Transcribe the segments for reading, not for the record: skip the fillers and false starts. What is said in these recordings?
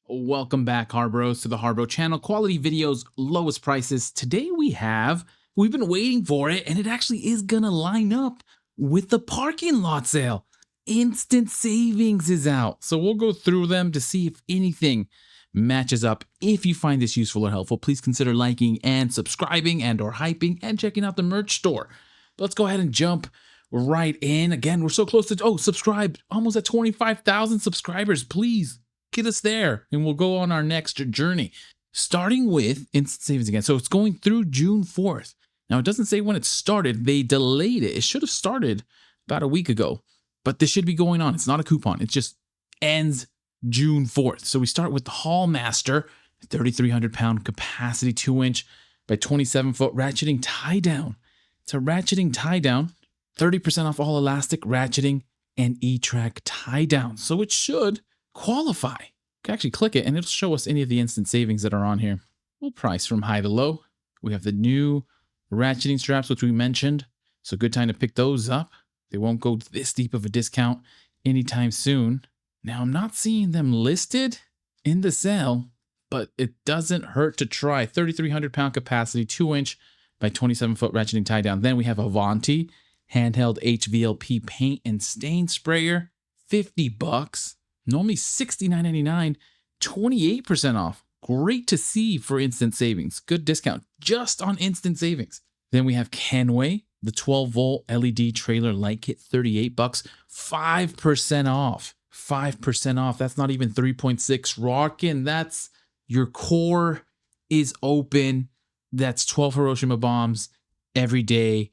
Welcome back, HARBROs, to the HARBRO channel. Quality videos, lowest prices. Today we've been waiting for it, and it actually is gonna line up with the parking lot sale. Instant savings is out. So we'll go through them to see if anything matches up. If you find this useful or helpful, please consider liking and subscribing and or hyping and checking out the merch store. But let's go ahead and jump right in. Again, we're so close to, subscribe, almost at 25,000 subscribers. Please get us there and we'll go on our next journey, starting with instant savings again. So it's going through June 4th. Now, it doesn't say when it started. They delayed it. It should have started about a week ago, but this should be going on. It's not a coupon. It just ends June 4th. So we start with the Hallmaster, 3,300 pound capacity, 2-inch by 27-foot ratcheting tie-down. It's a ratcheting tie-down, 30% off all elastic ratcheting and E-track tie-down. So it should qualify. You can actually click it and it'll show us any of the instant savings that are on here. We'll price from high to low. We have the new ratcheting straps, which we mentioned. So good time to pick those up. They won't go this deep of a discount anytime soon. Now, I'm not seeing them listed in the sale, but it doesn't hurt to try. 3,300 pound capacity, 2-inch by 27-foot ratcheting tie down. Then we have Avanti handheld HVLP paint and stain sprayer, $50. Normally $69.99, 28% off. Great to see for instant savings. Good discount just on instant savings. Then we have Kenway, the 12-volt LED trailer light kit, $38, 5% off. 5% off. That's not even 3.6 rockin'. That's your core is open. That's 12 Hiroshima bombs every day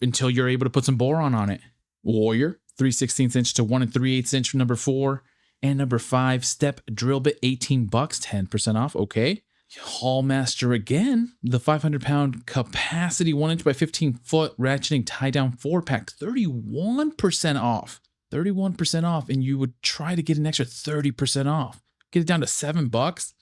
until you're able to put some boron on it. Warrior, 3/16 inch to 1 3/8 inch from number 4. And number 5, step drill bit, $18, 10% off. Okay. Hallmaster again, the 500 pound capacity, 1-inch by 15-foot ratcheting tie down 4-pack, 31% off. 31% off, and you would try to get an extra 30% off. Get it down to $7.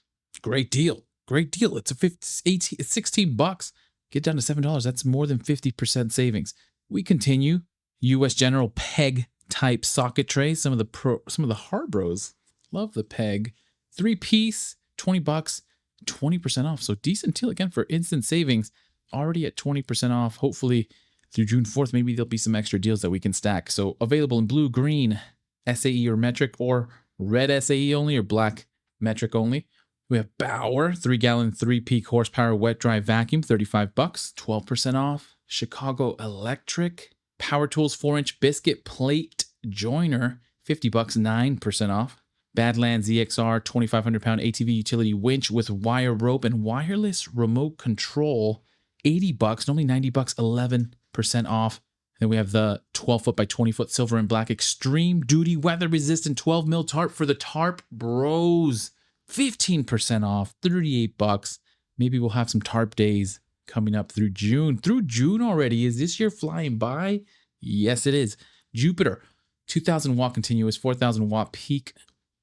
Great deal. Great deal. It's $16. Get it down to $7. That's more than 50% savings. We continue. US General Peg type socket tray. Some of the HARBROs love the Peg. 3-piece, $20, 20% off. So decent deal again for instant savings. Already at 20% off. Hopefully through June 4th, maybe there'll be some extra deals that we can stack. So available in blue, green, SAE or metric, or red SAE only, or black metric only. We have Bauer, 3-gallon, 3-peak horsepower wet dry vacuum, $35, 12% off. Chicago Electric Power Tools 4-inch biscuit plate joiner, $50, 9% off. Badlands EXR 2,500 pound ATV utility winch with wire rope and wireless remote control, $80, normally $90, 11% off. Then we have the 12-foot by 20-foot silver and black extreme duty weather resistant 12 mil tarp for the tarp bros, 15% off, $38. Maybe we'll have some tarp days coming up through June. Through June already. Is this year flying by? Yes, it is. Jupiter, 2,000 watt continuous, 4,000 watt peak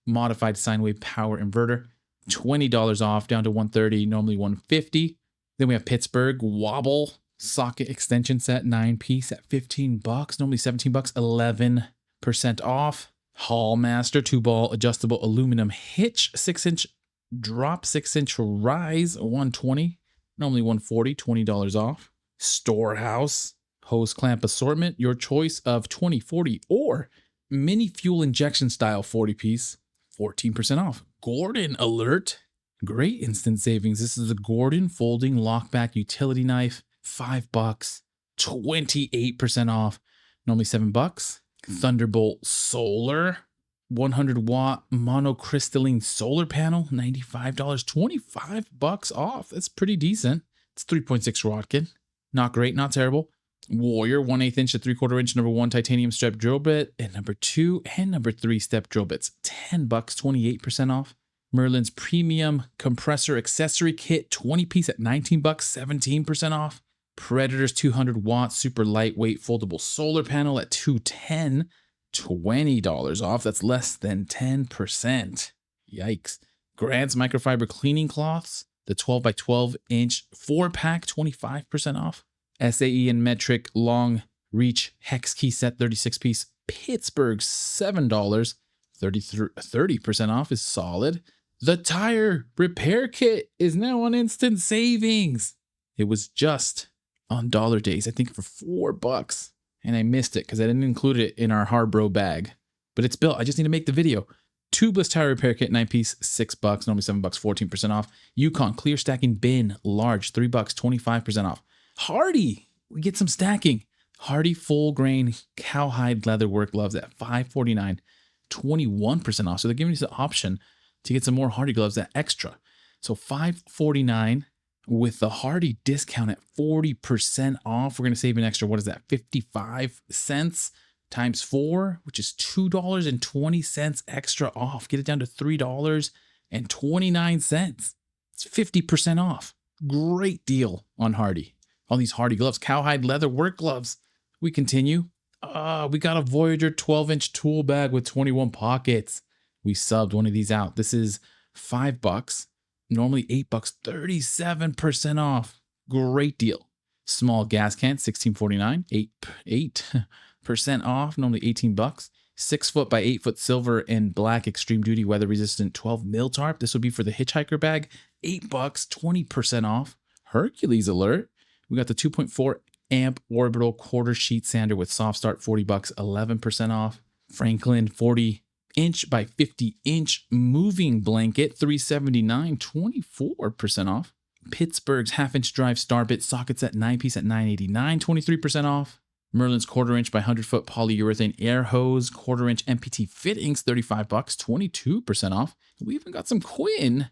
modified sine wave power inverter, $20 off, down to $130, normally $150. Then we have Pittsburgh Wobble socket extension set, 9-piece at $15, normally $17, 11% off. Hallmaster 2-ball adjustable aluminum hitch, 6-inch drop, 6-inch rise, $120, normally $140, $20 off. Storehouse hose clamp assortment, your choice of 20, 40, or mini fuel injection style 40-piece, 14% off. Gordon Alert, great instant savings. This is the Gordon folding lockback utility knife, $5, 28% off, normally $7. Thunderbolt Solar, 100 watt monocrystalline solar panel, $95, $25 off. That's pretty decent. It's 3.6 Rodkin. Not great, not terrible. Warrior, 1/8 inch to 3/4 inch, number 1 titanium step drill bit, and number 2 and number 3 step drill bits, $10, 28% off. Merlin's premium compressor accessory kit, 20-piece at $19, 17% off. Predator's 200 watt super lightweight foldable solar panel at $210, $20 off. That's less than 10%. Yikes. Grant's microfiber cleaning cloths, the 12 by 12 inch 4-pack, 25% off. SAE and metric long reach hex key set, 36-piece, Pittsburgh, $7, 30% off is solid. The tire repair kit is now on instant savings. It was just on dollar days, I think for $4. And I missed it because I didn't include it in our HARBRO bag. But it's built. I just need to make the video. Tubeless tire repair kit, 9-piece, $6. Normally $7, 14% off. Yukon clear stacking bin, large, $3, 25% off. Hardy, we get some stacking. Hardy full grain cowhide leather work gloves at $5.49, 21% off. So they're giving us the option to get some more Hardy gloves at extra. So $5.49 with the Hardy discount at 40% off. We're going to save an extra, what is that, 55 cents times 4, which is $2.20 extra off. Get it down to $3.29. It's 50% off. Great deal on Hardy. All these Hardy gloves, cowhide leather work gloves. We continue. We got a Voyager 12-inch tool bag with 21 pockets. We subbed one of these out. This is $5. Normally $8, 37% off. Great deal. Small gas can, $16.49, 8% off. Normally $18. 6 foot by 8 foot silver and black extreme duty weather resistant 12 mil tarp. This would be for the hitchhiker bag. $8, 20% off. Hercules alert. We got the 2.4 amp orbital quarter sheet sander with soft start, $40, 11% off. Franklin 40-inch by 50-inch moving blanket, $379, 24% off. Pittsburgh's half-inch drive star bit sockets at 9-piece at $989, 23% off. Merlin's quarter-inch by 100-foot polyurethane air hose, quarter-inch MPT fittings, $35, 22% off. We even got some Quinn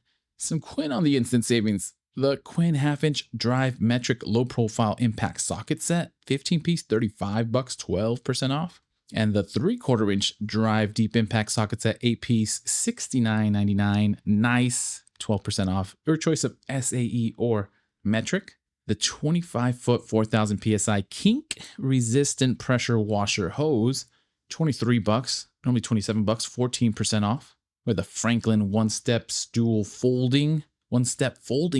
on the instant savings. The Quinn half-inch drive metric low-profile impact socket set, 15-piece, $35, 12% off. And the 3/4-inch drive deep impact socket set, 8-piece, $69.99, nice, 12% off. Your choice of SAE or metric. The 25-foot, 4,000 PSI kink resistant pressure washer hose, $23, normally $27, 14% off. With a Franklin one-step folding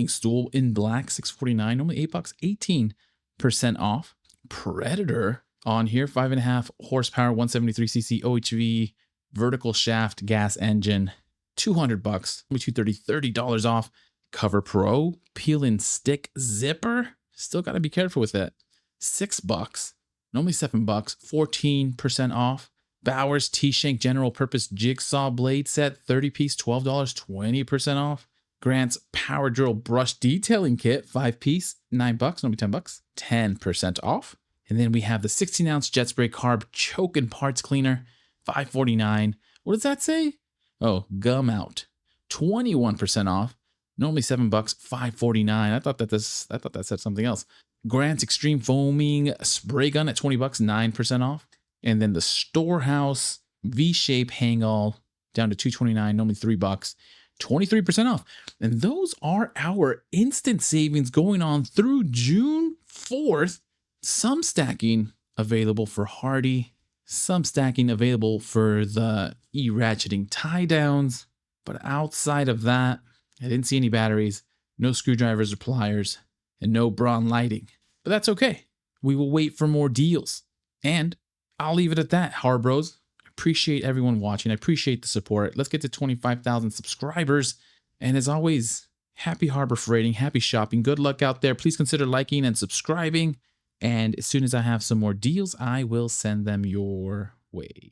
stool in black, $649, normally $8, 18% off. Predator on here, 5.5 horsepower, 173cc OHV vertical shaft gas engine, $200, normally $230 off. Cover Pro peel and stick zipper, still got to be careful with that. $6, normally $7, 14% off. Bowers T-Shank general purpose jigsaw blade set, 30-piece, $12, 20% off. Grant's Power Drill Brush Detailing Kit, 5-piece, $9, normally $10, 10% off. And then we have the 16-ounce Jet Spray Carb Choke and Parts Cleaner, $5.49. What does that say? Oh, gum out, 21% off. Normally $7, $5.49. I thought that said something else. Grant's Extreme Foaming Spray Gun at $20, 9% off. And then the Storehouse V-shape hang all down to $229, normally $3, 23% off. And those are our instant savings going on through June 4th. Some stacking available for Hardy, some stacking available for the Ratcheting Tie-Downs. But outside of that, I didn't see any batteries, no screwdrivers or pliers, and no Braun lighting. But that's okay. We will wait for more deals. And I'll leave it at that, HARBROs. I appreciate everyone watching. I appreciate the support. Let's get to 25,000 subscribers. And as always, happy Harbor Freighting, happy shopping. Good luck out there. Please consider liking and subscribing. And as soon as I have some more deals, I will send them your way.